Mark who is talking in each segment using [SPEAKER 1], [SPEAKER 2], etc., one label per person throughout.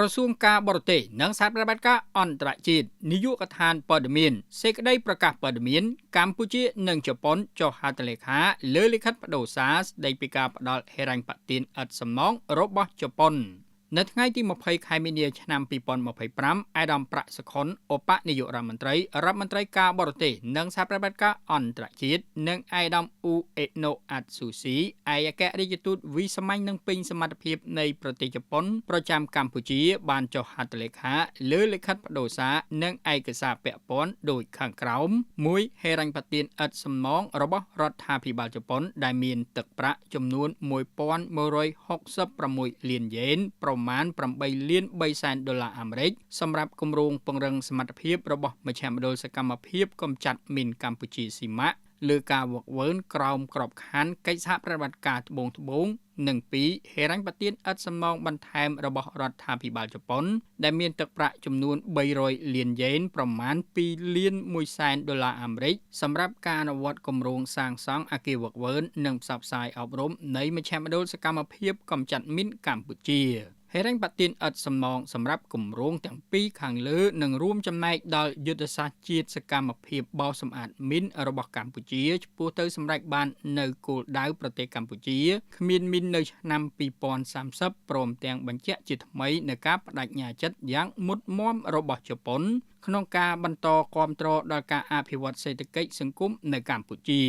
[SPEAKER 1] ក្រសួងការបរទេសនិងសហប្រតិបត្តិការអន្តរជាតិនាយកដ្ឋានព័ត៌មានសេចក្តីប្រកាសព័ត៌មានកម្ពុជានិងជប៉ុនចុះហត្ថលេខាលើលិខិតបដូរសារស្តីពីការផ្ដល់ហិរញ្ញប្បទានឥតសំណងរបស់ជប៉ុននៅថ្ងៃទី20ខែមីនាឆ្នាំ2025អាដាមប្រាក់សុខុនឧបនាយករដ្ឋមន្ត្រីការបរទេសនិងសហប្រតិបត្តិការអន្តរជាតិនិងអាដាមអ៊ូអេណូអាត់ស៊ូស៊ីឯកអគ្គរដ្ឋទូតវិសាមញ្ញនិងពេញសមត្ថភាពនៃប្រទេសជប៉ុនប្រចាំកម្ពុជាបានចុះហត្ថលេខាលើលិខិតបដូរសារនិងឯកសារពាក់ព័ន្ធដូចខាងក្រោម1ហិរញ្ញប្បទានឥតសំណងរបស់រដ្ឋាភិបាលជប៉ុនដែលមានទឹកប្រាក់ចំនួន$1166 លានយេនប្រមាណ$8.3 លានអាមេរិកសម្រាប់គម្រោងពង្រឹងសមត្ថភាពរបស់មជ្ឈមណ្ឌលសកម្មភាពកម្ចាត់មីនកម្ពុជាស៊ីម៉ាក់លើការវឹកវើក្រោមក្របខ័ណ្ឌកិច្ចសហប្រតិបត្តិការត្បូងនិង2ហិរញ្ញប្បទានឥតសំណងបន្ថែមរបស់រដ្ឋាភិបាលជប៉ុនដែលមានទឹកប្រាក់ចំនួន$300 លានយេនប្រមាណ$2.1 លានអាមេរិកសម្រាប់ការអនុវត្តគម្រោងសាងសង់អគារវឹកវើនិងផ្សព្វផ្សាយអប់រំនៃមជ្ឈមណ្ឌលសកម្មភាពកម្ចាត់មីនកម្ពុជាហិរញ្ញប្បទានឥតសំណងសម្រាប់គម្រោងទាំងពីរខាងលើនឹងរួមចំណែកដល់យុទ្ធសាស្ត្រជាតិសកម្មភាពបោសសម្អាតមីនរបស់កម្ពុជាឆ្ពោះទៅសម្រេចបាននៅគោលដៅប្រទេសកម្ពុជាគ្មានមីននៅឆ្នាំ2030ព្រមទាំងបញ្ជាក់ជាថ្មីនៅការបដិញ្ញាចិត្តយ៉ាងមុតមាំរបស់ជប៉ុនក្នុងការបន្តគាំទ្រដល់ការអភិវឌ្ឍសេដ្ឋកិច្ចសង្គមនៅកម្ពុជា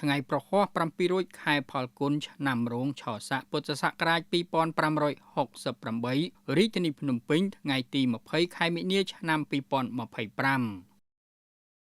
[SPEAKER 1] ថ្ងៃប្រហ័ស700ខែផលគុណឆ្នាំរោងឆស័កពុទ្ធសករាជ2568រាជធានីភ្នំពេញថ្ងៃទី20ខែមិនិនាឆ្នាំ2025